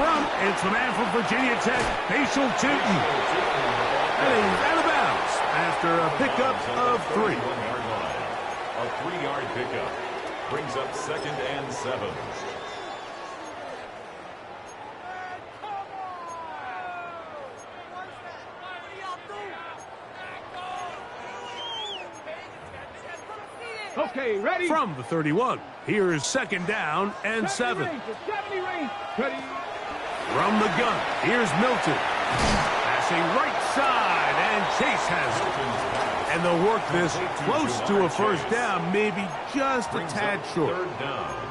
run. It's the man from Virginia Tech, Facial Tootin. And he's out of bounds after a pickup of 3. A 3-yard pickup brings up 2nd and 7. Okay, ready? From the 31, here's 2nd down and 7. Ready? From the gun, here's Milton. Passing right side, and Chase has it. And they'll work this close to a first down, maybe just a tad short. 3rd down.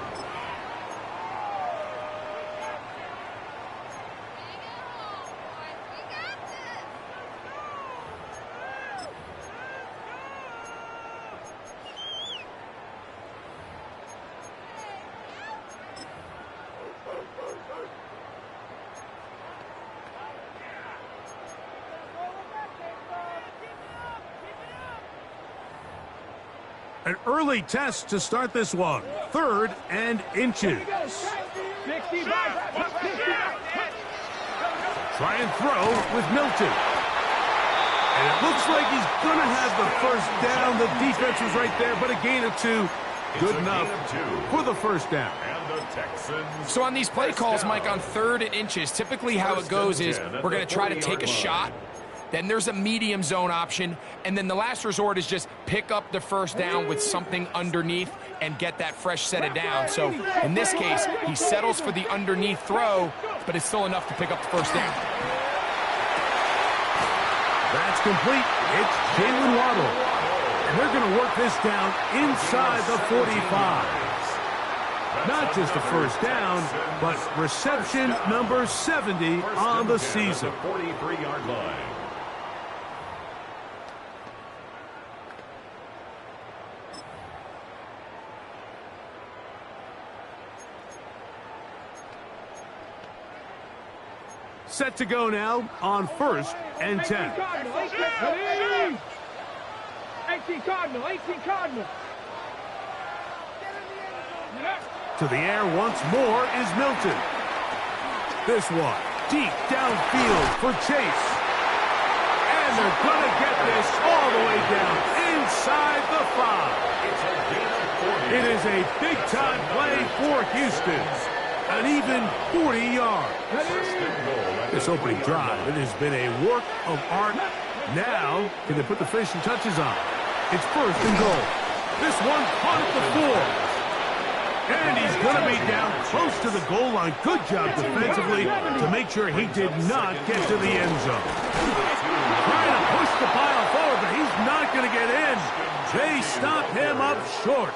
An early test to start this one. 3rd and inches. Try and throw with Milton. And it looks like he's going to have the first down. The defense was right there, but a gain of 2. Good enough for the first down. And the Texans. So on these play calls, Mike, on 3rd and inches, typically how it goes is we're going to try to take a shot. Then there's a medium zone option, and then the last resort is just pick up the first down with something underneath and get that fresh set of down. So in this case, he settles for the underneath throw, but it's still enough to pick up the first down. That's complete. It's Jalen Waddle. And they're going to work this down inside the 45. Not just a first down, but reception number 70 on the season. 43-yard line. Set to go now on 1st and 10. 18 Cardinal. To the air once more is Milton. This one deep downfield for Chase. And they're going to get this all the way down inside the 5. It is a big-time play for Houston. An even 40 yards. This opening drive, it has been a work of art. Now, can they put the finishing touches on? It's 1st and goal. This one caught at the 4. And he's going to be down close to the goal line. Good job defensively to make sure he did not get to the end zone. Trying to push the pile forward, but he's not going to get in. They stop him up short.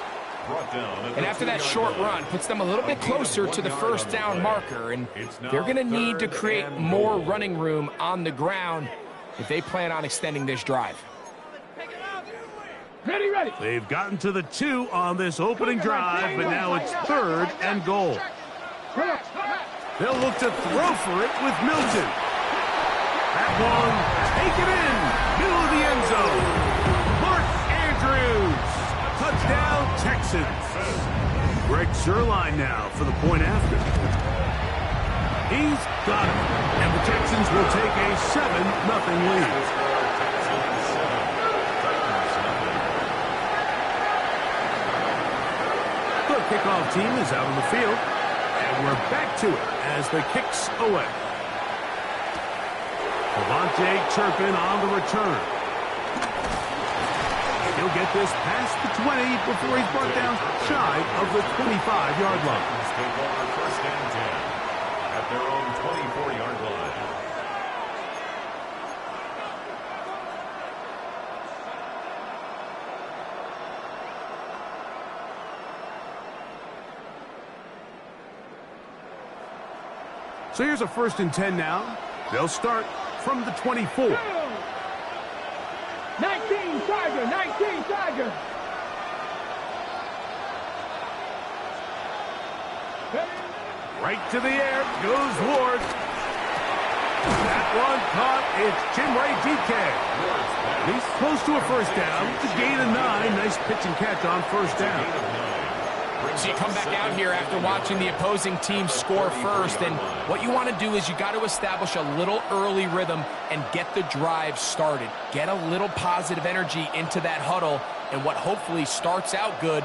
And after that short run, puts them a little bit closer to the first down marker, and they're going to need to create more running room on the ground if they plan on extending this drive. Ready. They've gotten to the 2 on this opening drive, but now it's 3rd and goal. They'll look to throw for it with Milton. That one, take it in, middle of the end zone. Mark Andrews, touchdown Texans. Greg Zuerlein now for the point after. He's got it, and the Texans will take a 7-0 lead. Kickoff team is out on the field, and we're back to it as the kick's away. Devontae Turpin on the return. He'll get this past the 20 before he's brought down shy of the 25-yard line. Take over 1st and 10 at their own 24-yard line. So here's a 1st and 10 now. They'll start from the 24. 19 Tiger. Right to the air goes Ward. That one caught. It's Chinray DK. He's close to a first down. It's a gain of 9. Nice pitch and catch on first down. So you come back out here after watching the opposing team score first, and what you want to do is you got to establish a little early rhythm and get the drive started. Get a little positive energy into that huddle, and what hopefully starts out good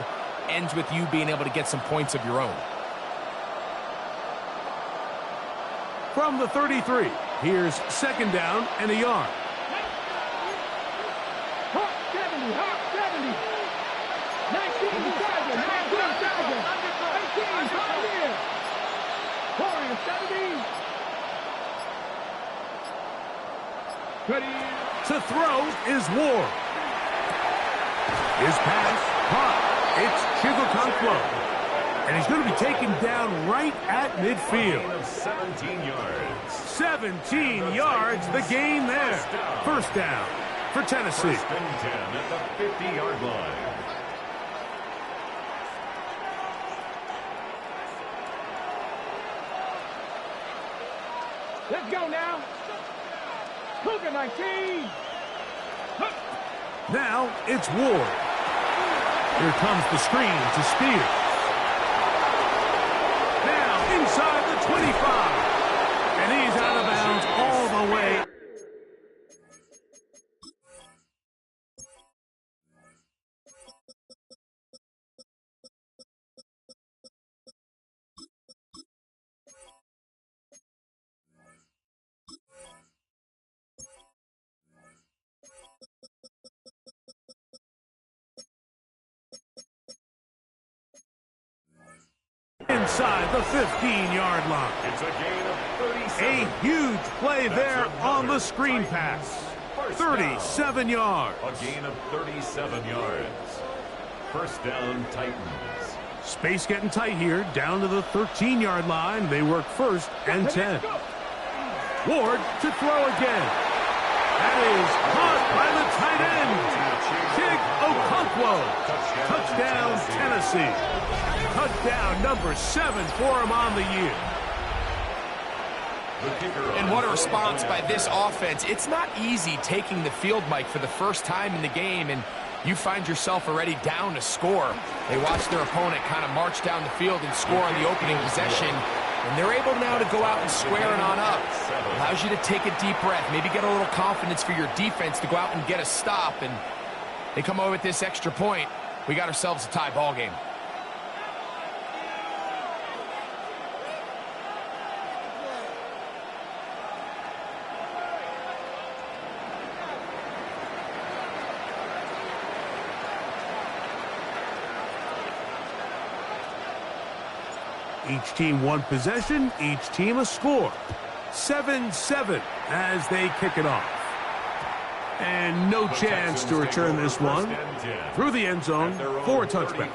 ends with you being able to get some points of your own. From the 33, here's second down and a yard. Hawk 70, Hawk 70. 19 Tiger, 19 Tiger. 18 Pioneer. Warrior 70. Ready. To throw is Ward. His pass, caught. It's Chigokonkwo. And he's going to be taken down right at midfield. 17 yards. 17 yards, the gain there. First down for Tennessee. First and 10 at the 50-yard line. Let's go now. Cougar 19. Now it's Ward. Here comes the screen to Spears. Now inside the 25. And he's out of bounds all the way. Inside the 15-yard line. It's a gain of 37. A huge play there on the screen pass. 37 yards. A gain of 37 yards. First down, Titans. Space getting tight here, down to the 13-yard line. They work first and 10. Ward to throw again. That is caught by the tight end. Chig Okonkwo. Touchdown, Tennessee. Touchdown number 7 for him on the year. And what a response by this offense. It's not easy taking the field, Mike, for the first time in the game, and you find yourself already down to score. They watch their opponent kind of march down the field and score on the opening possession, and they're able now to go out and square it on up. Allows you to take a deep breath, maybe get a little confidence for your defense to go out and get a stop, and they come away with this extra point. We got ourselves a tie ball game. Each team one possession, each team a score. 7-7 as they kick it off. And no chance to return this one through the end zone for a touchback.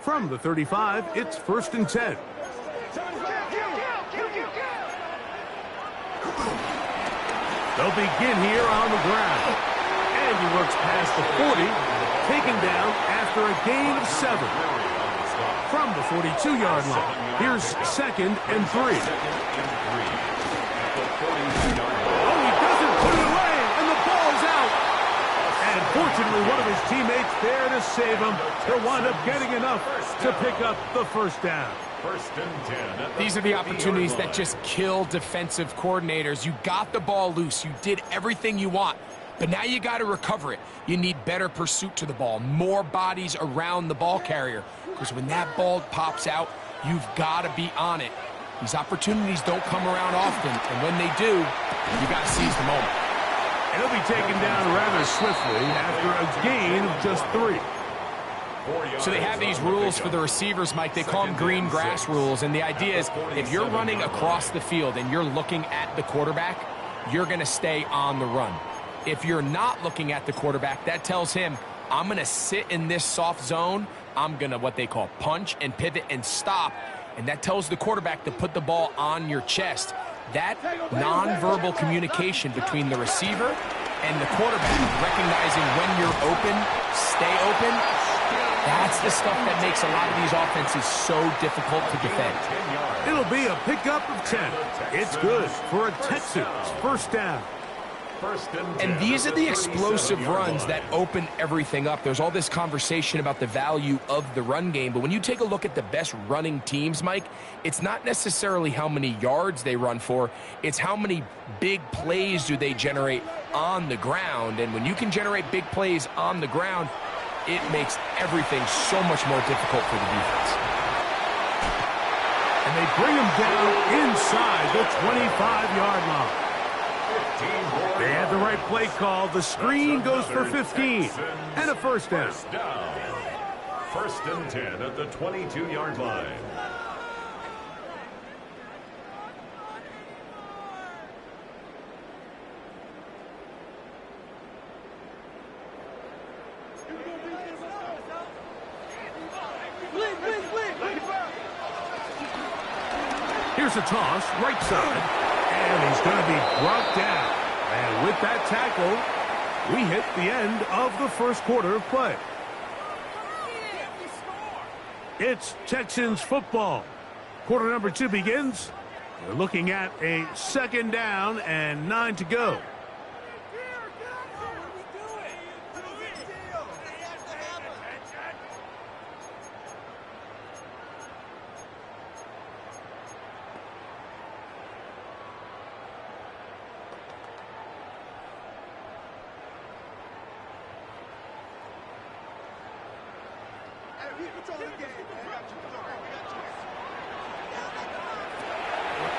From the 35, it's first and 10. They'll begin here on the ground. And he works past the 40, taken down after a gain of 7. From the 42-yard line, here's second and 3. Oh, he doesn't put it away, and the ball's out. And fortunately, one of his teammates there to save him. He'll wind up getting enough to pick up the first down. First and 10. These are the opportunities that just kill defensive coordinators. You got the ball loose. You did everything you want. But now you got to recover it. You need better pursuit to the ball, more bodies around the ball carrier. Because when that ball pops out, you've got to be on it. These opportunities don't come around often. And when they do, you got to seize the moment. And he'll be taken down rather swiftly after a gain of just 3. So they have these rules for the receivers, Mike. They call them green grass rules. And the idea is if you're running across the field and you're looking at the quarterback, you're going to stay on the run. If you're not looking at the quarterback, that tells him, I'm going to sit in this soft zone. I'm going to what they call punch and pivot and stop. And that tells the quarterback to put the ball on your chest. That nonverbal communication between the receiver And the quarterback recognizing when you're open, stay open, that's the stuff that makes a lot of these offenses so difficult to defend. It'll be a pickup of 10. It's good for a Texans first down. And these are the explosive runs that open everything up. There's all this conversation about the value of the run game, but when you take a look at the best running teams, Mike, it's not necessarily how many yards they run for, it's how many big plays do they generate on the ground. And when you can generate big plays on the ground, it makes everything so much more difficult for the defense. And they bring him down inside the 25-yard line. They had the right play call. The screen goes for 15 and a first down. First and 10 at the 22-yard line. Here's a toss, right side. And he's going to be brought down. And with that tackle, we hit the end of the first quarter of play. It's Texans football. Quarter number 2 begins. We're looking at a second down and 9 to go.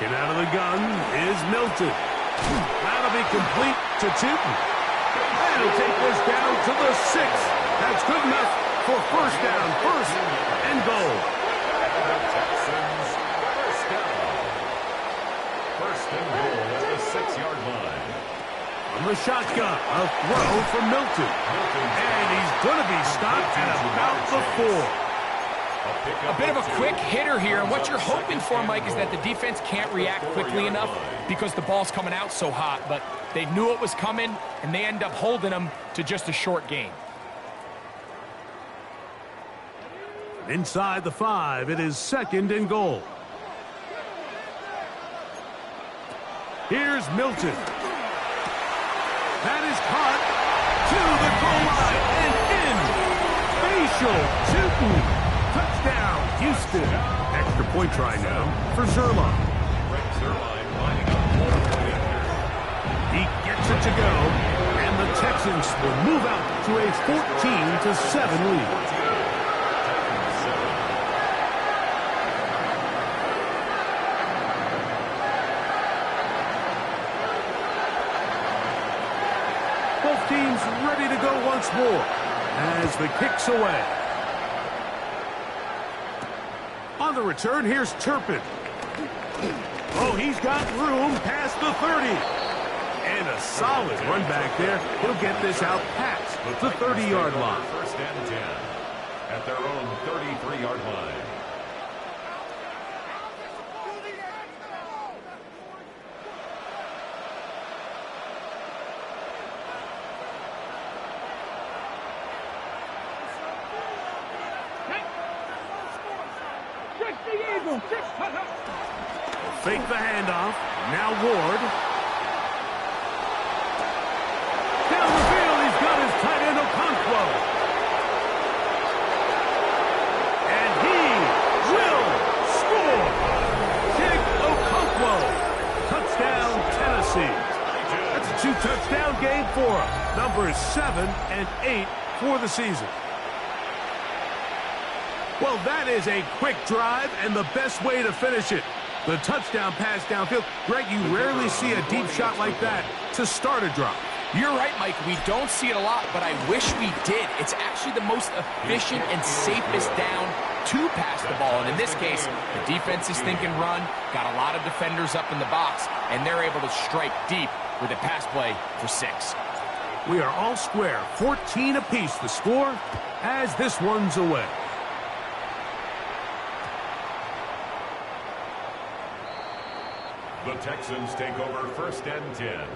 Looking out of the gun is Milton. That'll be complete to Tootin. And he'll take this down to the 6. That's good enough for first down, first and goal. And the Texans first down. First and goal at the 6-yard line. On the shotgun, a throw from Milton. And he's going to be stopped at about the 4. A bit of a quick hitter here, and what you're hoping for, Mike, is that the defense can't react quickly enough because the ball's coming out so hot, but they knew it was coming, and they end up holding them to just a short gain. Inside the 5, it is second and goal. Here's Milton. That is caught to the goal line and in. Facial Tootin. Touchdown, Houston. Extra point try now for Zerline. He gets it to go, and the Texans will move out to a 14-7 lead. Both teams ready to go once more as the kick's away. On the return, here's Turpin. Oh, he's got room past the 30. And a solid run back there. He'll get this out past the 30-yard line. First and 10 at their own 33-yard line. Fake the handoff. Now Ward. Down the field, he's got his tight end Okonkwo. And he will score. Jake Okonkwo. Touchdown, Tennessee. That's a 2-touchdown game for him. Numbers 7 and 8 for the season. Well, that is a quick drive and the best way to finish it. The touchdown pass downfield. Greg, you rarely see a deep shot like that to start a drive. You're right, Mike. We don't see it a lot, but I wish we did. It's actually the most efficient and safest down to pass the ball. And in this case, the defense is thinking run, got a lot of defenders up in the box, and they're able to strike deep with a pass play for 6. We are all square. 14 apiece the score as this one's away. The Texans take over first and 10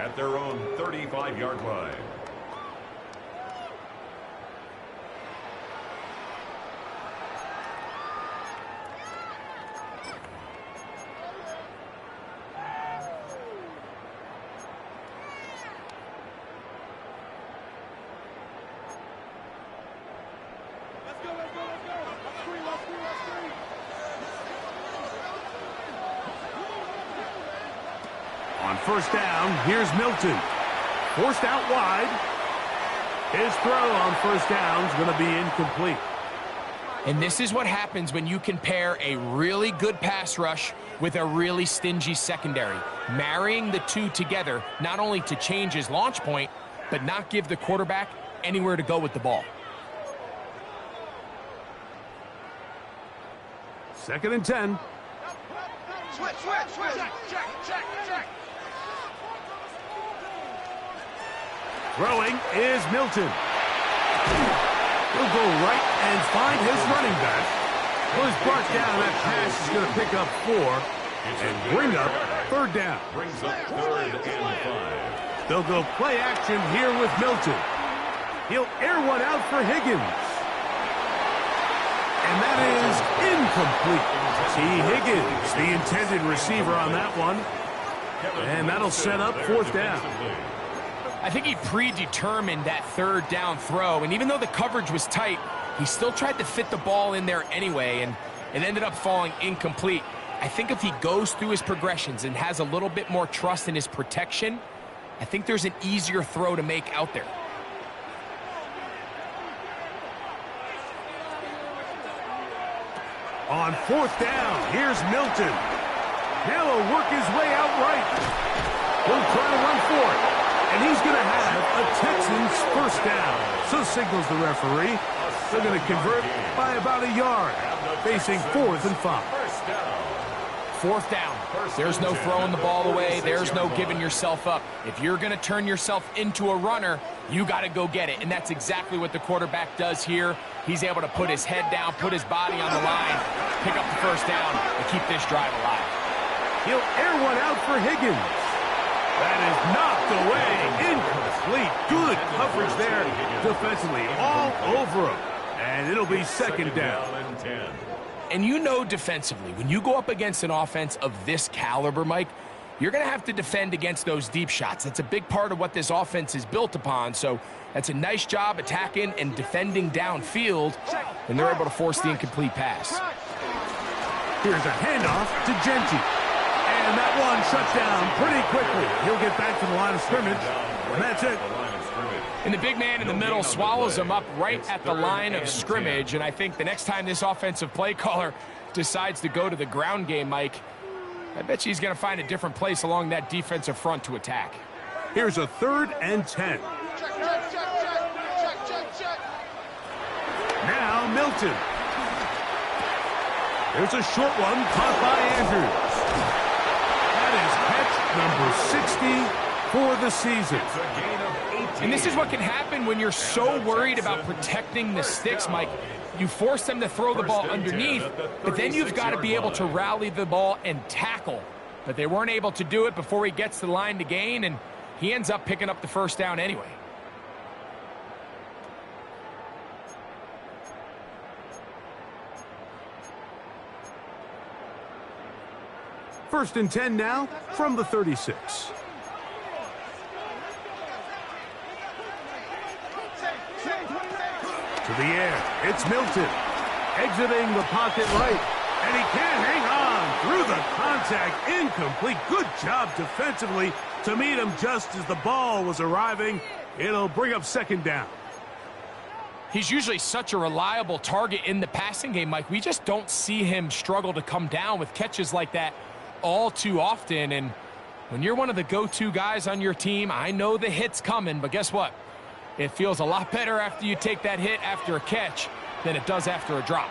at their own 35-yard line. On first down, here's Milton. Forced out wide. His throw on first down is going to be incomplete. And this is what happens when you can pair a really good pass rush with a really stingy secondary. Marrying the two together, not only to change his launch point, but not give the quarterback anywhere to go with the ball. 2nd and 10. Switch. Check. Throwing is Milton. He'll go right and find his running back. Well, he's brought down. That pass is going to pick up 4 and bring up 3rd down. Brings up 3rd and 5. They'll go play action here with Milton. He'll air one out for Higgins. And that is incomplete. T. Higgins, the intended receiver on that one. And that'll set up 4th down. I think he predetermined that 3rd down throw, and even though the coverage was tight, he still tried to fit the ball in there anyway, and it ended up falling incomplete. I think if he goes through his progressions and has a little bit more trust in his protection, I think there's an easier throw to make out there. On 4th down, here's Milton. Now he'll work his way out right. He'll try to run for it. And he's going to have a Texans first down. So signals the referee. They're going to convert by about a yard, facing 4th and 5. 4th down. There's no throwing the ball away. There's no giving yourself up. If you're going to turn yourself into a runner, you got to go get it. And that's exactly what the quarterback does here. He's able to put his head down, put his body on the line, pick up the first down, and keep this drive alive. He'll air one out for Higgins. That is knocked away. Incomplete. Good coverage there defensively. All over him. And it'll be 2nd down. And you know defensively, when you go up against an offense of this caliber, Mike, you're going to have to defend against those deep shots. That's a big part of what this offense is built upon. So that's a nice job attacking and defending downfield, and they're able to force the incomplete pass. Here's a handoff to Genty. And that one shut down pretty quickly. He'll get back to the line of scrimmage, and that's it. And the big man in the middle swallows him up right at the line of scrimmage, and I think the next time this offensive play caller decides to go to the ground game, Mike, I bet you he's going to find a different place along that defensive front to attack. Here's a 3rd and 10. Now Milton. There's a short one caught by Andrews. That is catch number 60 for the season. And this is what can happen when you're so worried about protecting the sticks, Mike. You force them to throw the ball underneath, but then you've got to be able to rally the ball and tackle. But they weren't able to do it before he gets to the line to gain, and he ends up picking up the first down anyway. First and 10 now from the 36. To the air, it's Milton. Exiting the pocket right, and he can't hang on through the contact. Incomplete. Good job defensively to meet him just as the ball was arriving. It'll bring up 2nd down. He's usually such a reliable target in the passing game, Mike. We just don't see him struggle to come down with catches like that all too often. And when you're one of the go-to guys on your team, I know the hit's coming, but guess what? It feels a lot better after you take that hit after a catch than it does after a drop.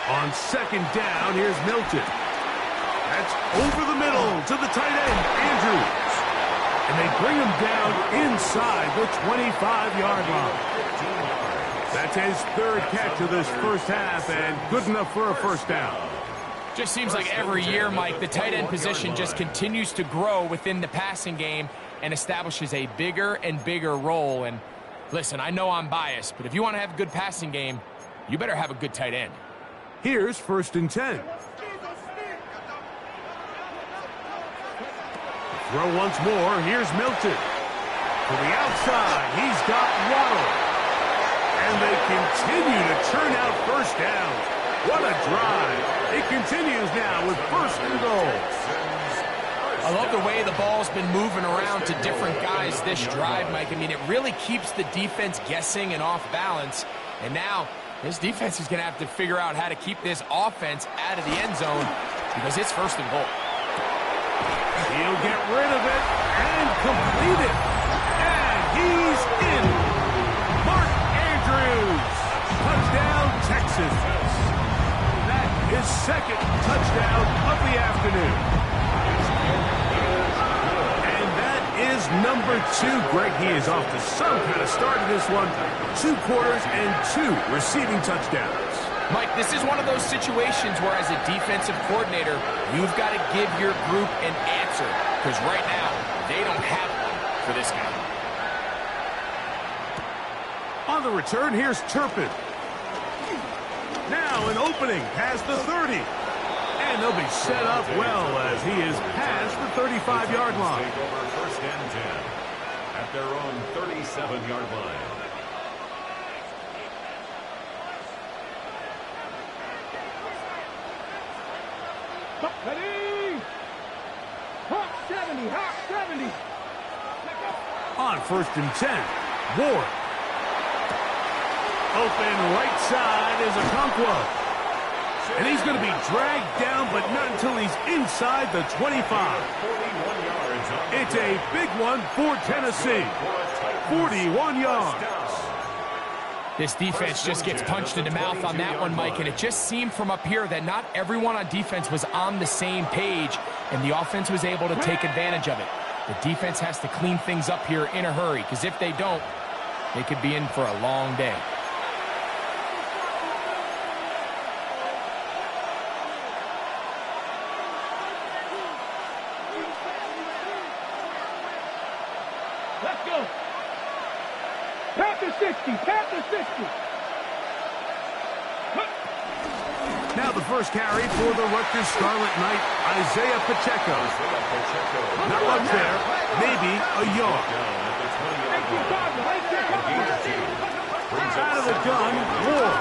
On 2nd down, here's Milton. That's over the middle to the tight end, Andrews. And they bring him down inside the 25-yard line. That's his 3rd catch of this first half, and good enough for a first down. Just seems like every year, Mike, the tight end position just continues to grow within the passing game, and establishes a bigger and bigger role. And listen, I know I'm biased, but if you want to have a good passing game, you better have a good tight end. Here's 1st and 10. Throw once more. Here's Milton. To the outside, he's got Waddle. And they continue to churn out first downs. What a drive. It continues now with 1st and goal. I love the way the ball's been moving around to different guys this drive, Mike. I mean, it really keeps the defense guessing and off balance. And now this defense is going to have to figure out how to keep this offense out of the end zone because it's 1st and goal. He'll get rid of it and complete it. And he's in. Mark Andrews. Touchdown, Texans. That is 2nd touchdown of the afternoon. And that is number 2. Greg, he is off to some kind of start in this one. 2 quarters and 2 receiving touchdowns. Mike, this is one of those situations where as a defensive coordinator, you've got to give your group an answer. Because right now, they don't have one for this guy. On the return, here's Turpin. Now an opening past the 30. And they'll be set up well as he is past the 35-yard line. Take over 1st and 10 at their own 37-yard line. Ready? Hot 70, hot 70. On 1st and 10, Ward. Open right side is Okonkwo. And he's going to be dragged down, but not until he's inside the 25. It's a big one for Tennessee. 41 yards. This defense just gets punched in the mouth on that one, Mike, and it just seemed from up here that not everyone on defense was on the same page, and the offense was able to take advantage of it. The defense has to clean things up here in a hurry, because if they don't, they could be in for a long day. Let's go. Panther 60, Panther 60. Now the first carry for the Rutgers Scarlet Knight, Isaiah Pacheco. Not much there, maybe a yard. Out of the gun, Ward.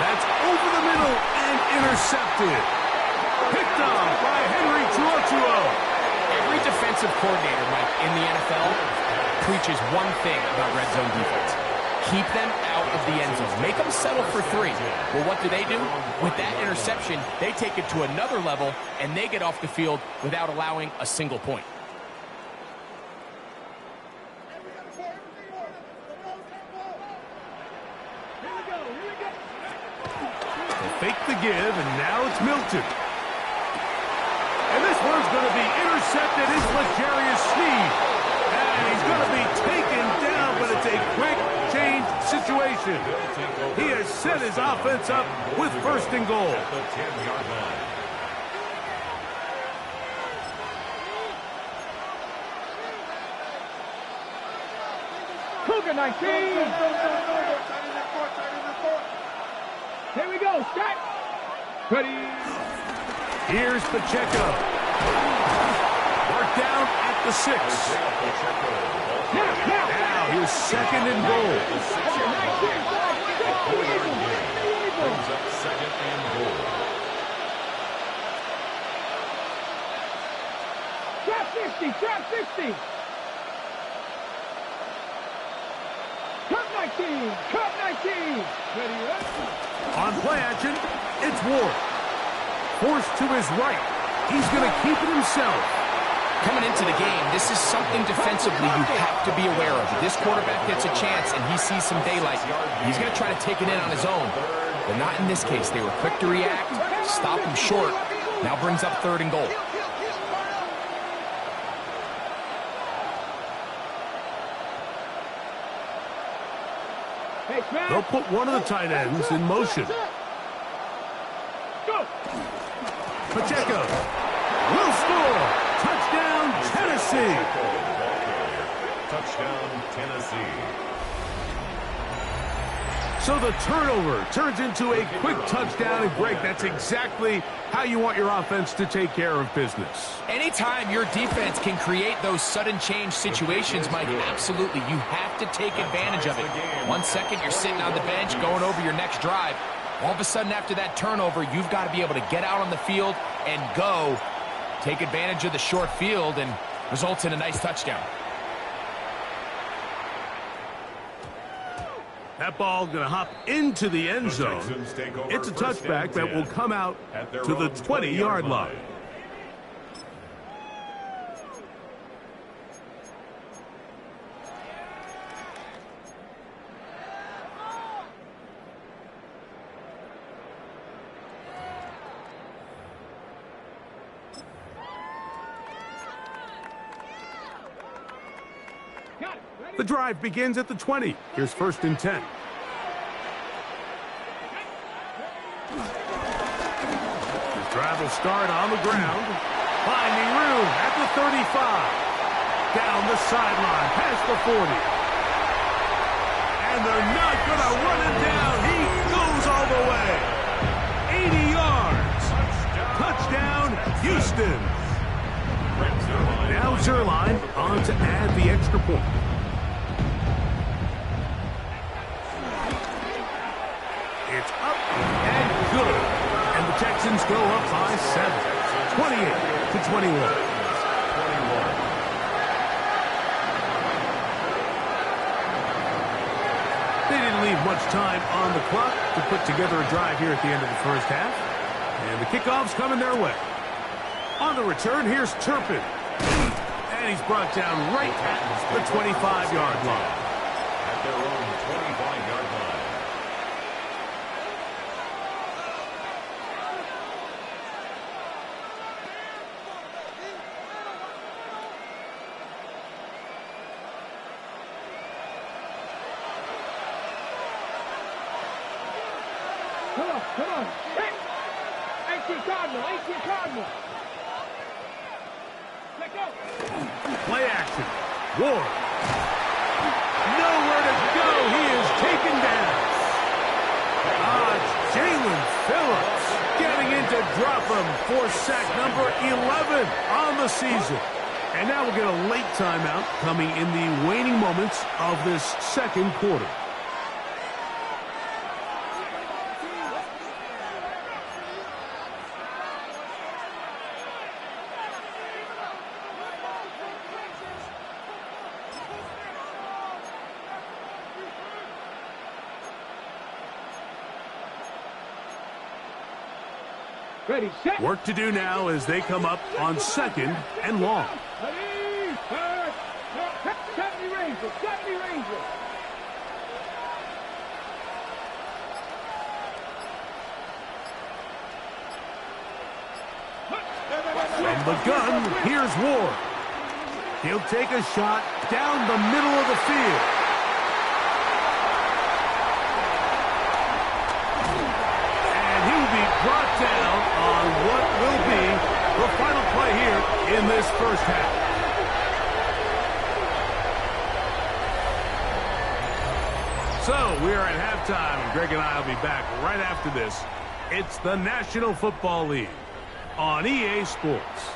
That's over the middle and intercepted. Picked off by Henry Tuotuo. Every defensive coordinator, Mike, in the NFL preaches one thing about red zone defense. Keep them out of the end zone. Make them settle for 3. Well, what do? With that interception, they take it to another level, and they get off the field without allowing a single point. They fake the give, and now it's Milton. And this one's going to be intercepted. It's L'Jarius Sneed. And he's going to be taken down, but it's a quick change situation. He has set his offense up with 1st and goal. At the 10-yard line. Cougar 19. Here we go, Scott. Ready. Here's Pacheco. Marked down at the 6. Now here's 2nd and goal. Brings up 2nd and goal. Trap 60, trap 60. Cut 19, cut 19. Ready, On play action, it's Ward. Forced to his right. He's going to keep it himself. Coming into the game, this is something defensively you have to be aware of. If this quarterback gets a chance and he sees some daylight, he's going to try to take it in on his own. But not in this case. They were quick to react, stop him short. Now brings up 3rd and goal. They'll put one of the tight ends in motion. Go. Pacheco will score. Touchdown, Tennessee. Tennessee. Touchdown, Tennessee. So the turnover turns into a quick touchdown, and Greg, that's exactly how you want your offense to take care of business. Anytime your defense can create those sudden change situations, Mike, absolutely, you have to take advantage of it. 1 second, you're sitting on the bench, going over your next drive. All of a sudden, after that turnover, you've got to be able to get out on the field and go. Take advantage of the short field, and results in a nice touchdown. That ball going to hop into the end zone. It's a touchback that will come out to the 20-yard line. The drive begins at the 20. Here's 1st and 10. The drive will start on the ground. Finding room at the 35. Down the sideline, past the 40. And they're not going to run him down. He goes all the way. 80 yards. Touchdown, Houston. Now Zerline on to add the extra point. It's up and good. And the Texans go up by 7. 28-21. They didn't leave much time on the clock to put together a drive here at the end of the first half. And the kickoff's coming their way. On the return, here's Turpin. And he's brought down right at the 25-yard line. At their own 25-yard line. Come on. 18 Cardinal. Let go. Play action. Ward. Nowhere to go. He is taken down. Jalen Phillips getting in to drop him for sack number 11 on the season. And now we'll get a late timeout coming in the waning moments of this second quarter. Ready, set. Work to do now as they come up on 2nd and long. Ready, set. 70 Rangers. From the gun, here's Ward. He'll take a shot down the middle of the field. And he will be brought down on what will be the final play here in this first half. So we are at halftime, and Greg and I will be back right after this. It's the National Football League on EA Sports.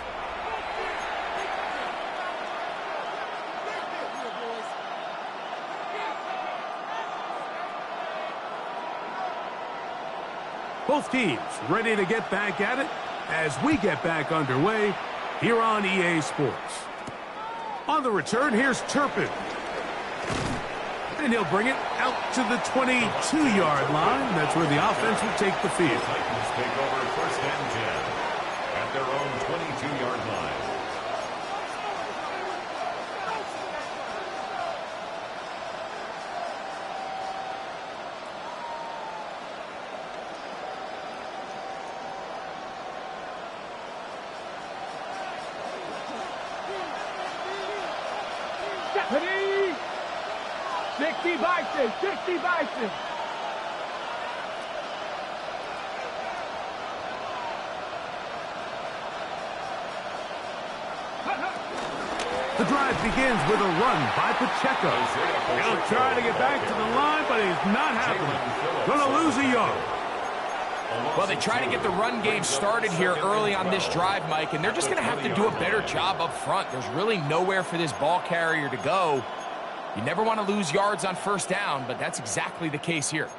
Both teams ready to get back at it as we get back underway here on EA Sports. On the return, here's Turpin. And he'll bring it out to the 22-yard line. That's where the offense will take the field. Titans take over 1st and 10 at their own 22-yard line. Ready, 60 Bison. begins with a run by Pacheco. He'll try to get back to the line, but it's not happening. Going to lose a yard. Well, they try to get the run game started here early on this drive, Mike, and they're just going to have to do a better job up front. There's really nowhere for this ball carrier to go. You never want to lose yards on first down, but that's exactly the case here.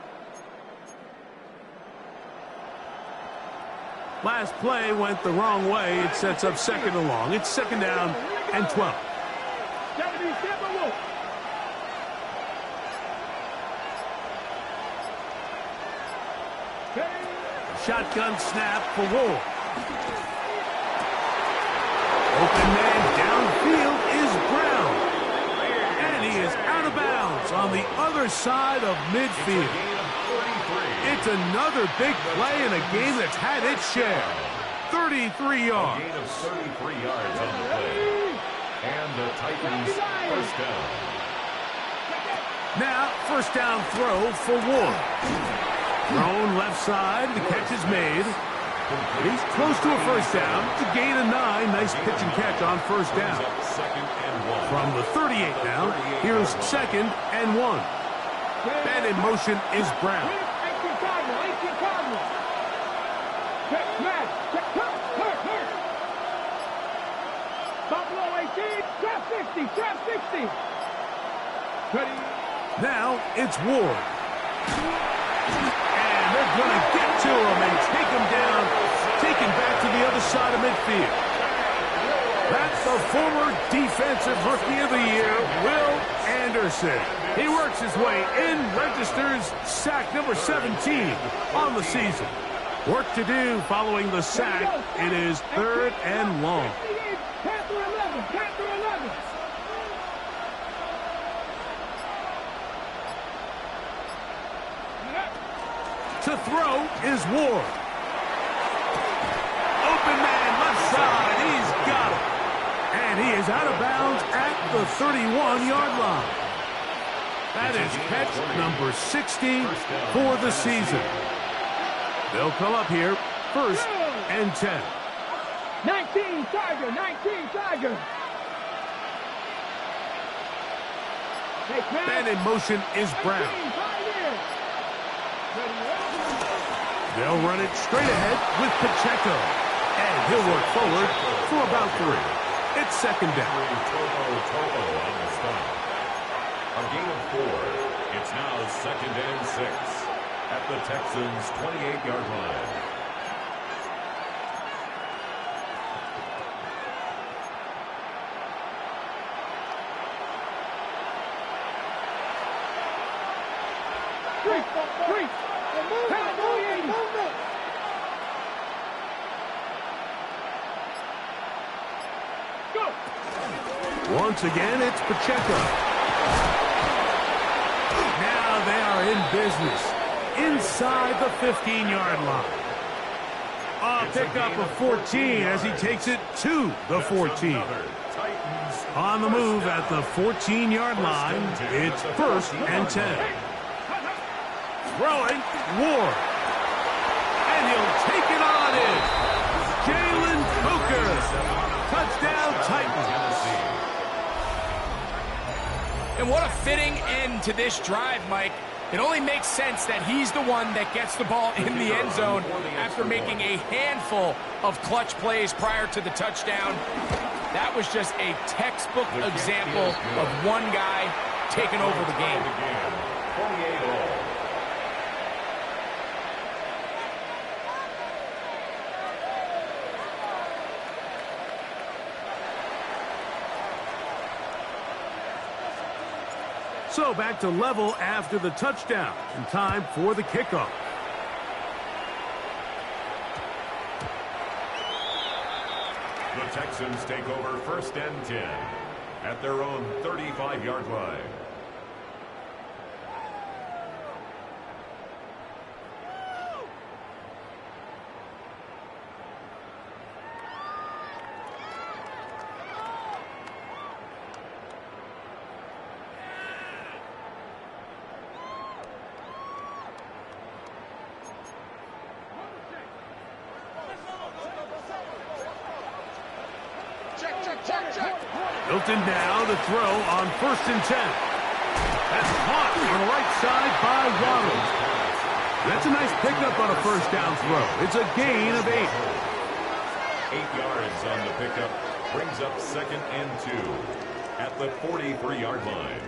Last play went the wrong way. It sets up second and long. It's second down and 12. Shotgun snap for Ward. Open man downfield is Brown. And he is out of bounds on the other side of midfield. It's another big play in a game that's had its share. 33 yards. A gain of 33 yards on the play. And the Titans first down. Now, first down throw for Ward. Thrown left side, the catch is made. He's close to a first down. To gain a 9, nice pitch and catch on first down. From the 38 now, here's second and 1. Man in motion is Brown. Now it's Ward. And they're going to get to him and take him down, taken back to the other side of midfield. That's the former Defensive Rookie of the Year, Will Anderson. He works his way in, registers sack number 17 on the season. Work to do following the sack. It is third and long. To throw is Ward. Open man left side. He's got it. And he is out of bounds at the 31-yard line. That is catch number 60 for the season. They'll come up here first and 10. 19 Tiger, 19 Tiger. Man in motion is Brown. They'll run it straight ahead with Pacheco. And he'll work forward for about 3. It's second down. Tobo on the stop. A gain of 4. It's now second and 6 at the Texans' 28-yard line. Once again, it's Pacheco. Now they are in business inside the 15-yard line. A pickup of 14 as he takes it to the 14. On the move at the 14-yard line, it's first and 10. Throwing, Ward. And he'll take it on in. Jalen Coker. Touchdown, Titans. And what a fitting end to this drive, Mike. It only makes sense that he's the one that gets the ball in the end zone after making a handful of clutch plays prior to the touchdown. That was just a textbook example of one guy taking over the game. 28-all. So back to level after the touchdown, and time for the kickoff. The Texans take over first and 10 at their own 35-yard line. Check, check, check. Milton now to throw on 1st and 10. That's caught on the right side by Waddle. That's a nice pickup on a 1st down throw. It's a gain of 8. 8 yards on the pickup. Brings up 2nd and 2 at the 43-yard line.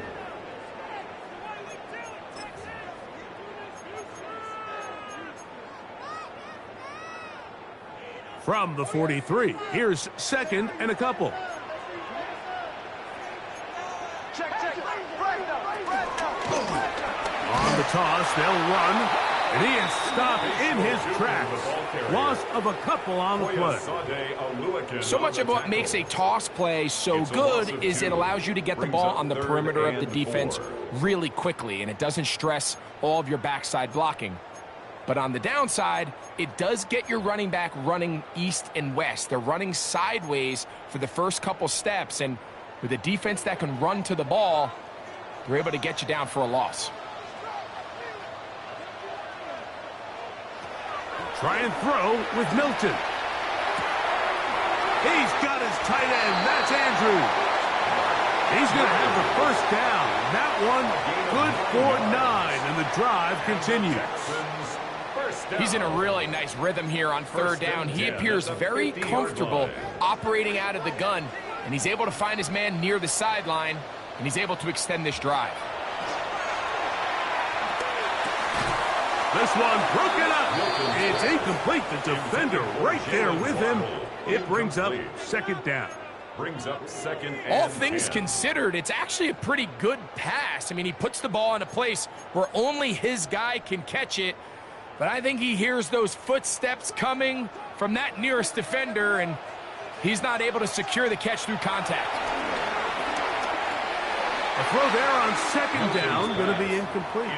From the 43, here's 2nd and a couple. On the toss, they'll run, and he is stopped in his tracks. Loss of a couple on the play. So much of what makes a toss play so good is it allows you to get the ball on the perimeter of the defense really quickly, and it doesn't stress all of your backside blocking. But on the downside, it does get your running back running east and west. They're running sideways for the first couple steps, and with a defense that can run to the ball, they're able to get you down for a loss. Try and throw with Milton. He's got his tight end. That's Andrews. He's going to have the 1st down. That one good for 9, and the drive continues. He's in a really nice rhythm here on 3rd down. He appears very comfortable operating out of the gun, and he's able to find his man near the sideline, and he's able to extend this drive. This one broken up. It's incomplete. The defender right there with him. It brings up 2nd down. Brings up 2nd and All things 10. considered, it's actually a pretty good pass. I mean, he puts the ball in a place where only his guy can catch it. But I think he hears those footsteps coming from that nearest defender, and he's not able to secure the catch through contact. A throw there on 2nd down, going to be incomplete.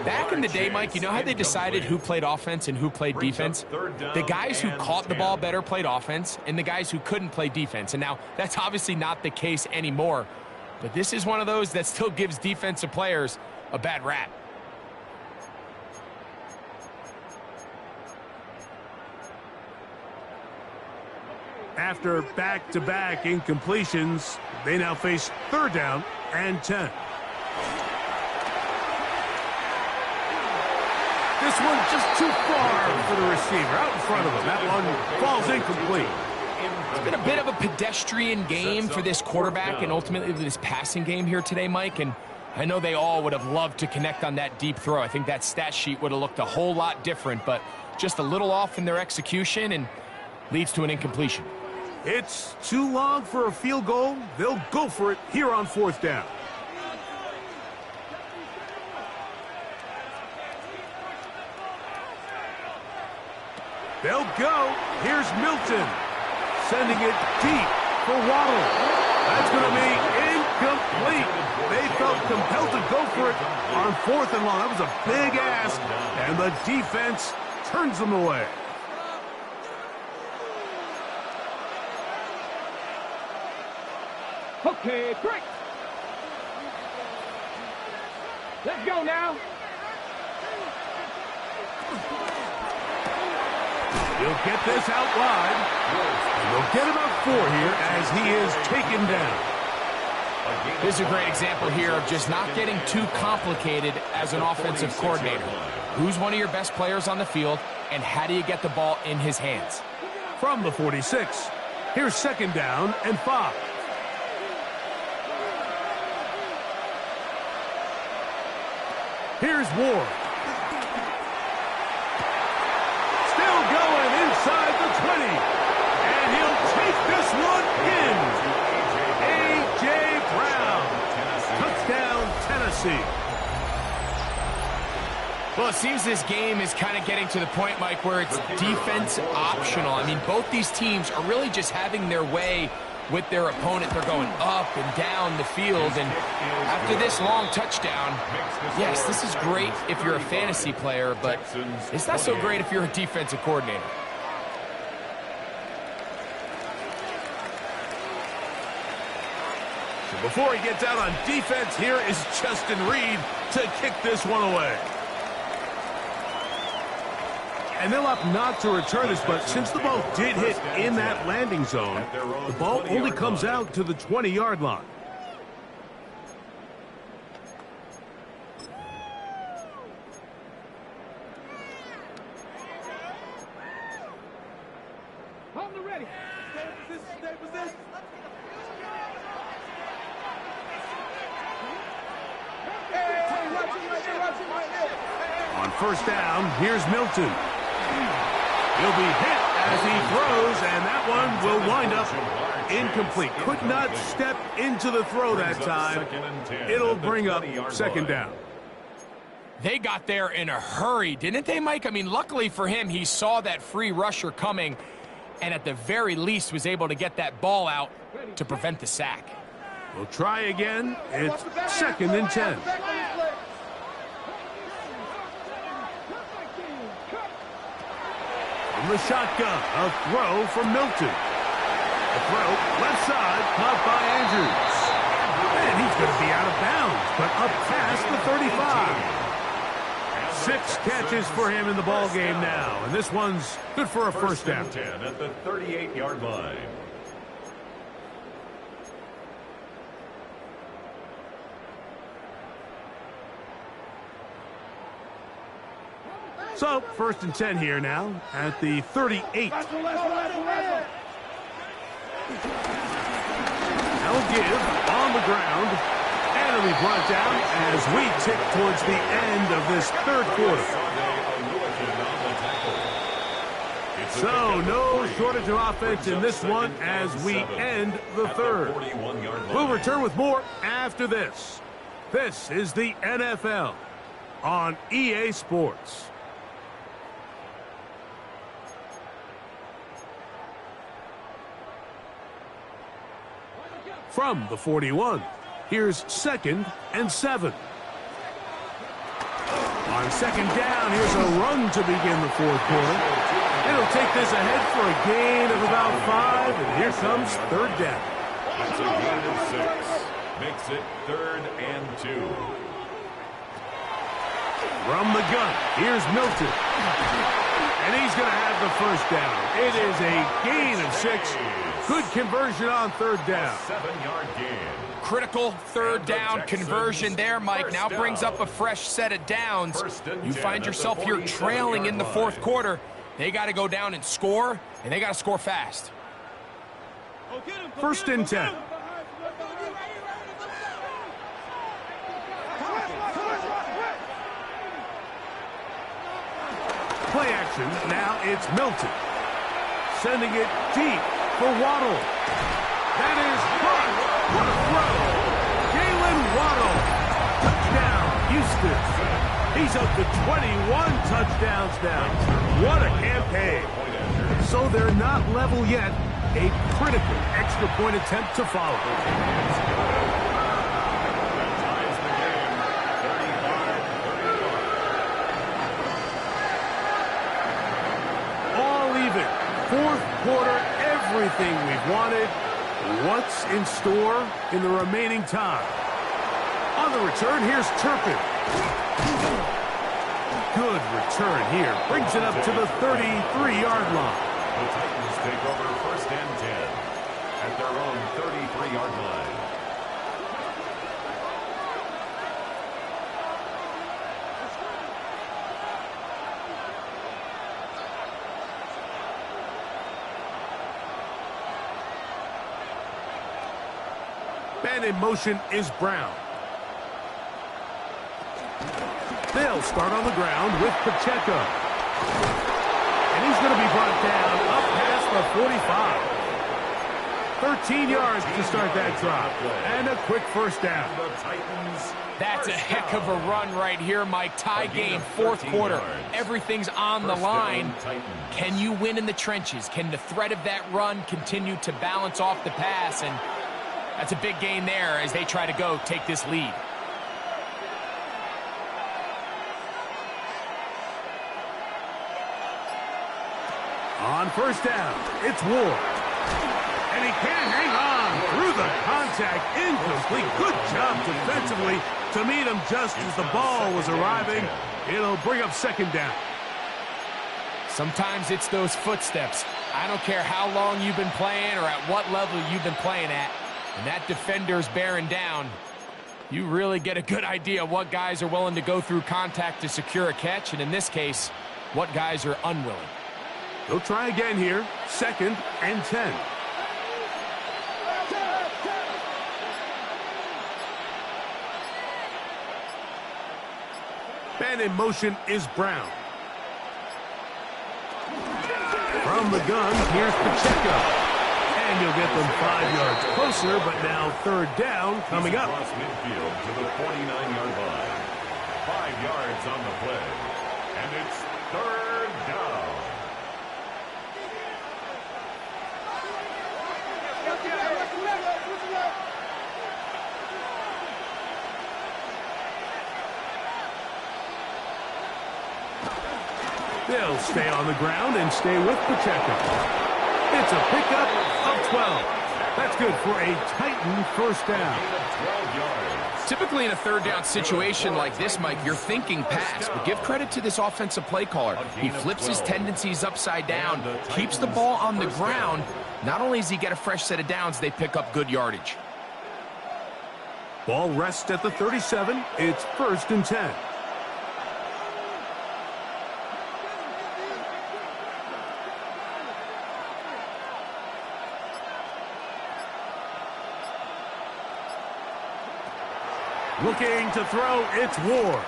Back in the day, Mike, you know how they decided who played offense and who played defense? The guys who caught the ball better played offense, and the guys who couldn't play defense. And now that's obviously not the case anymore. But this is one of those that still gives defensive players a bad rap. After back-to-back incompletions, they now face 3rd down and 10. This one just too far for the receiver. Out in front of him. That one falls incomplete. It's been a bit of a pedestrian game for this quarterback and ultimately this passing game here today, Mike. And I know they all would have loved to connect on that deep throw. I think that stat sheet would have looked a whole lot different, but just a little off in their execution and leads to an incompletion. It's too long for a field goal. They'll go for it here on 4th down. They'll go. Here's Milton. Sending it deep for Waddle. That's going to be incomplete. They felt compelled to go for it on 4th and long. That was a big ask, and the defense turns them away. Okay, break. Let's go now. He'll get this out wide. And they'll get about 4 here as he is taken down. This is a great example here of just not getting too complicated as an offensive coordinator. Who's one of your best players on the field, and how do you get the ball in his hands? From the 46, here's 2nd down and 5. Here's Ward. Still going inside the 20. And he'll take this one in. A.J. Brown. Touchdown, Tennessee. Well, it seems this game is kind of getting to the point, Mike, where it's defense optional. I mean, both these teams are really just having their way with their opponent. They're going up and down the field, and after this long touchdown, yes, this is great if you're a fantasy player, but it's not so great if you're a defensive coordinator. So before he gets out on defense, here is Justin Reed to kick this one away. And they'll opt not to return this, but since the ball did hit in that landing zone, the ball only comes out to the 20-yard line. On the ready. Stay position. On first down, here's Milton. He'll be hit as he throws, and that one will wind up incomplete. Could not step into the throw that time. It'll bring up second down. They got there in a hurry, didn't they, Mike? I mean, luckily for him, he saw that free rusher coming, and at the very least was able to get that ball out to prevent the sack. We'll try again. It's 2nd and 10. From the shotgun, a throw from Milton. A throw, left side, caught by Andrews. And he's going to be out of bounds, but up past the 35. 6 catches for him in the ball game now, and this one's good for a first down. 10 at the 38-yard line. So, 1st and 10 here now at the 38. That'll give on the ground, and it'll be brought down as we tick towards the end of this 3rd quarter. So, no shortage of offense in this one as we end the 3rd. We'll return with more after this. This is the NFL on EA Sports. From the 41, here's 2nd and 7. On 2nd down, here's a run to begin the 4th quarter. It'll take this ahead for a gain of about 5, and here comes 3rd down. That's a gain of 6. Makes it 3rd and 2. From the gun, here's Milton. And he's going to have the 1st down. It is a gain of 6. Good conversion on 3rd down. 7-yard gain. Critical 3rd down conversion there, Mike. Now brings up a fresh set of downs. You find yourself here trailing in the 4th quarter. They got to go down and score, and they got to score fast. 1st and 10. Play action. Now it's Milton. Sending it deep for Waddle. That is caught. What a throw. Jalen Waddle. Touchdown, Houston. He's up to 21 touchdowns now. What a campaign. So they're not level yet. A critical extra point attempt to follow. All even. 4th quarter, everything we've wanted. What's in store in the remaining time? On the return, here's Turpin. Good return here. Brings it up to the 33-yard line. The Titans take over 1st and 10 at their own 33-yard line. And in motion is Brown. They'll start on the ground with Pacheco. And he's going to be brought down up past the 45. 13 yards to start that drop. And a quick 1st down. That's a heck of a run right here, Mike. Tie game, 4th quarter. Everything's on the line. Can you win in the trenches? Can the threat of that run continue to balance off the pass? And that's a big gain there as they try to go take this lead. On 1st down, it's Ward. And he can't hang on through the contact. Incomplete. Good job defensively to meet him just as the ball was arriving. It'll bring up 2nd down. Sometimes it's those footsteps. I don't care how long you've been playing or at what level you've been playing at. And that defender's bearing down. You really get a good idea of what guys are willing to go through contact to secure a catch, and in this case, what guys are unwilling. They'll try again here. 2nd and 10. And in motion is Brown. From the gun, here's Pacheco. And you'll get them 5 yards closer, but now 3rd down coming up. Across midfield to the 49-yard line. 5 yards on the play. And it's 3rd down. They'll stay on the ground and stay with Pacheco. It's a pickup of 12. That's good for a Titan 1st down. 12 yards. Typically in a 3rd down situation like this, Mike, you're thinking pass, but give credit to this offensive play caller. He flips his tendencies upside down, keeps the ball on the ground. Not only does he get a fresh set of downs, they pick up good yardage. Ball rests at the 37. It's 1st and 10. Looking to throw, it's Ward.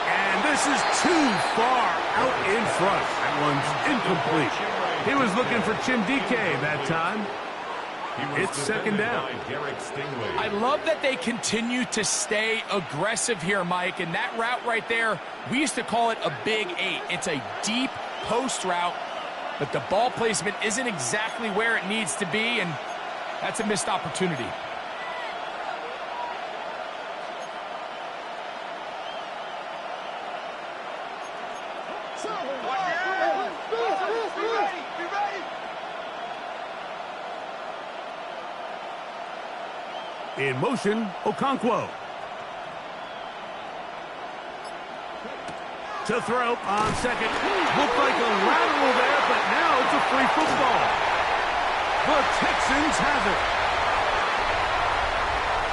And this is too far out in front. That one's incomplete. He was looking for Chimdike that time. It's 2nd down. I love that they continue to stay aggressive here, Mike. And that route right there, we used to call it a big 8. It's a deep post route, but the ball placement isn't exactly where it needs to be, and that's a missed opportunity. In motion, Okonkwo. To throw on 2nd. Looked like a lateral there, but now it's a free football. The Texans have it.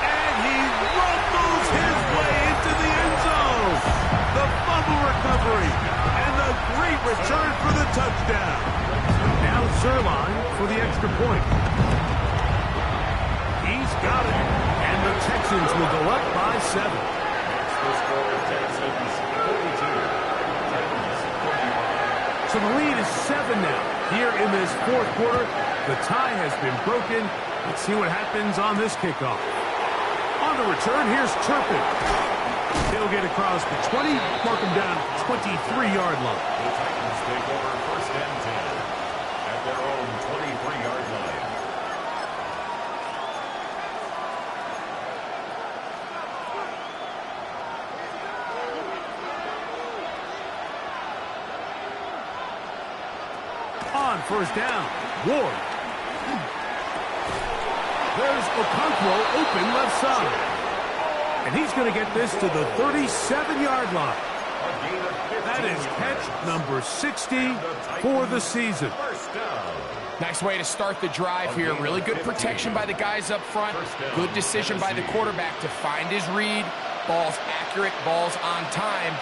And he rumbles his way into the end zone. The fumble recovery and the great return for the touchdown. Now Zerline for the extra point. He's got it, and the Texans will go up by 7. It's the score, Texans 42. Titans 45. So the lead is 7 now. Here in this 4th quarter, the tie has been broken. Let's see what happens on this kickoff. On the return, here's Turpin. He'll get across the 20, mark him down at the 23-yard line. The Titans take over 1st and 10 at their own 23-yard line. On 1st down, Ward. There's Okonkwo open left side. And he's going to get this to the 37-yard line. That is catch number 60 for the season. Nice way to start the drive here. Really good protection by the guys up front. Good decision by the quarterback to find his read. Ball's accurate, ball's on time.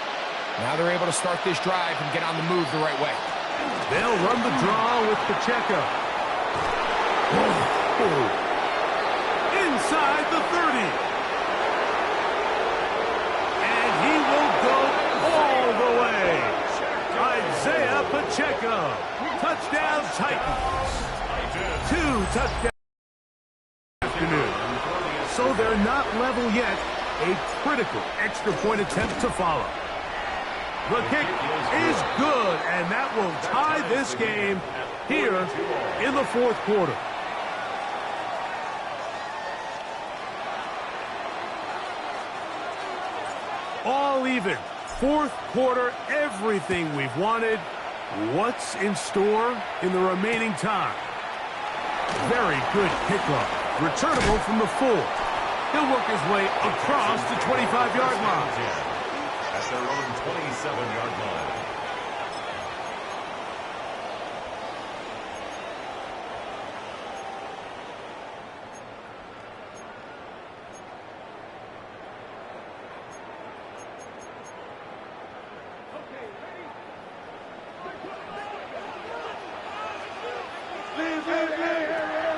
Now they're able to start this drive and get on the move the right way. They'll run the draw with Pacheco. Inside the 30. And he will go all the way. Isaiah Pacheco. Touchdown Titans. 2 touchdowns afternoon. So they're not level yet. A critical extra point attempt to follow. The kick is good, and that will tie this game here in the 4th quarter. All even. 4th quarter, everything we've wanted. What's in store in the remaining time? Very good kickoff. Returnable from the 4. He'll work his way across the 25-yard line. At their own 27-yard line.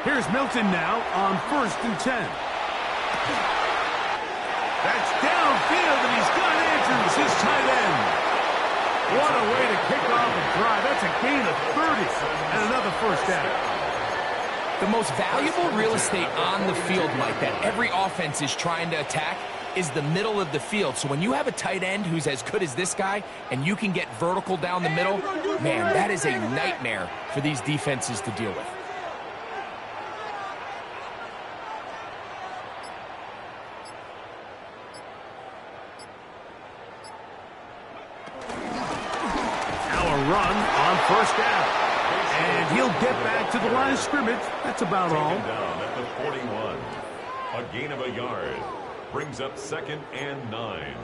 Here's Milton now on 1st and 10. That's downfield, and he's got Andrews, his tight end. What a way to kick off a drive. That's a gain of 30 and another first down. The most valuable real estate on the field like that, every offense is trying to attack, is the middle of the field. So when you have a tight end who's as good as this guy and you can get vertical down the middle, man, that is a nightmare for these defenses to deal with. Run on 1st down. And he'll get back to the line of scrimmage. That's about all. Down at the 41. A gain of a yard. Brings up 2nd and 9.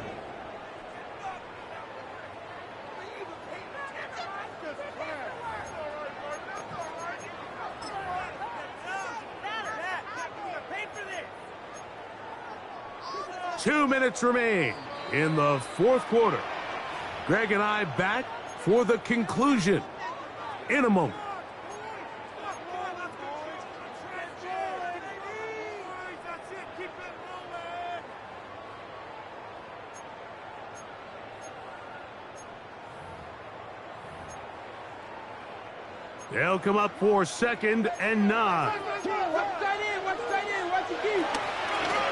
Two minutes remain in the 4th quarter. Greg and I back for the conclusion in a moment. They'll come up for 2nd and 9.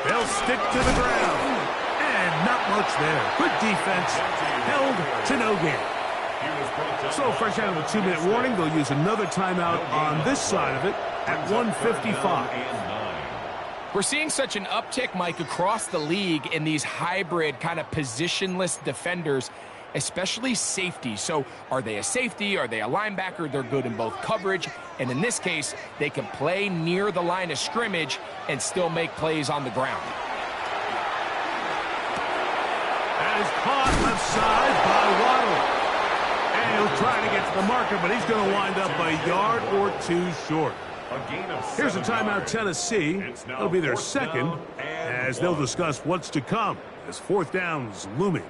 They'll stick to the ground. And not much there. Good defense. Held to no gain. So fresh out of the 2-minute warning, they'll use another timeout on this side of it at 1:55. We're seeing such an uptick, Mike, across the league in these hybrid kind of positionless defenders, especially safety. So are they a safety? Are they a linebacker? They're good in both coverage. And in this case, they can play near the line of scrimmage and still make plays on the ground. That is caught left side by Waddle. And he'll try to get to the marker, but he's going to wind up a yard or 2 short. Here's a timeout, Tennessee. It'll be their 2nd, as they'll discuss what's to come as 4th down's looming.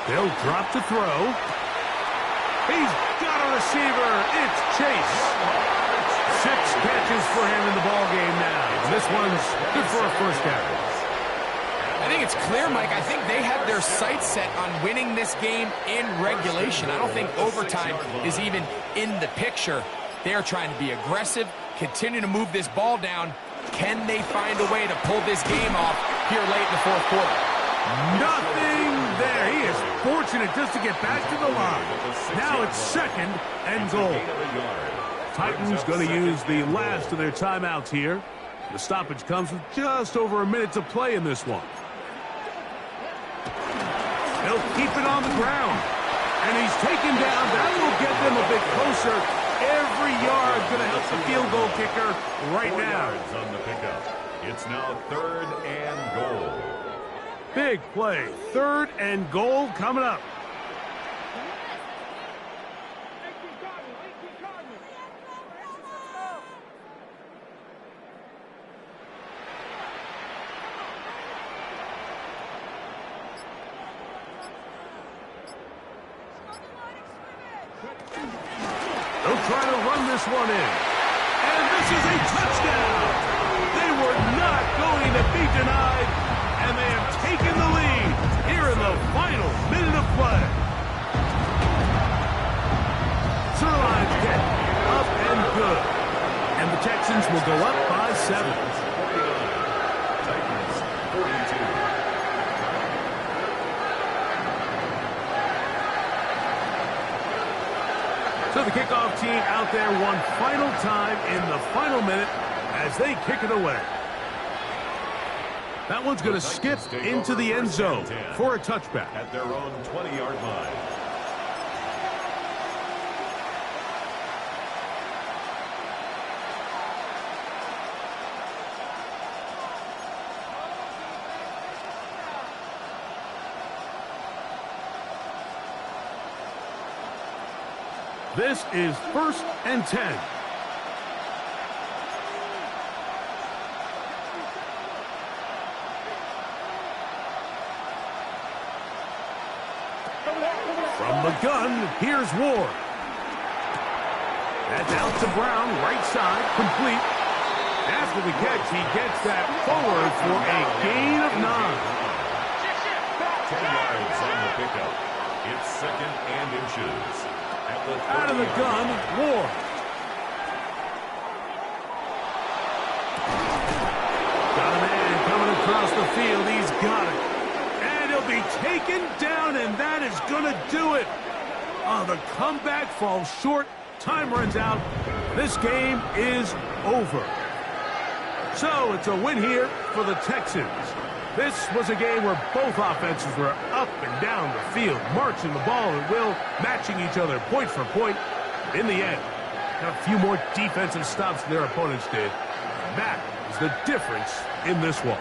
They'll drop to throw. He's got a receiver. It's Chase. 6 catches for him in the ballgame now. And this one's good for a first down. I think it's clear, Mike. I think they have their sights set on winning this game in regulation. I don't think overtime is even in the picture. They're trying to be aggressive, continue to move this ball down. Can they find a way to pull this game off here late in the 4th quarter? Nothing there. He is fortunate just to get back to the line. Now it's 2nd and goal. Titans going to use the last of their timeouts here. The stoppage comes with just over a minute to play in this one. They'll keep it on the ground. And he's taken down. That will get them a bit closer. Every yard going to help the field goal kicker right now. On the pickup. It's now 3rd and goal. Big play. 3rd and goal coming up. They'll try to run this one in. And this is a touchdown. They were not going to be denied. And they have taken the lead here in the final minute of play. Sirline's get up and good. And the Texans will go up by 7. Titans 42. So the kickoff team out there one final time in the final minute as they kick it away. That one's going to skip into the end zone for a touchback. At their own 20-yard line. This is 1st and 10. From the gun, here's Ward. That's out to Brown, right side, complete. After the catch, he gets that forward for a gain of 9. 10 yards on the pickup. It's 2nd and inches. At the out of the gun, Ward. Got a man coming across the field. He's got it. And he'll be taken down, and that is going to do it. Oh, the comeback falls short. Time runs out. This game is over. So it's a win here for the Texans. This was a game where both offenses were up and down the field, marching the ball at will, matching each other point for point. In the end, got a few more defensive stops than their opponents did. That is the difference in this one.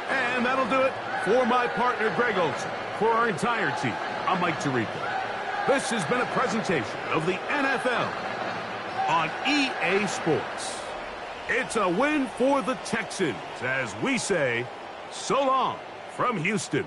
And that'll do it for my partner, Greg Olson. For our entire team, I'm Mike Tirico. This has been a presentation of the NFL on EA Sports. It's a win for the Texans, as we say, so long from Houston.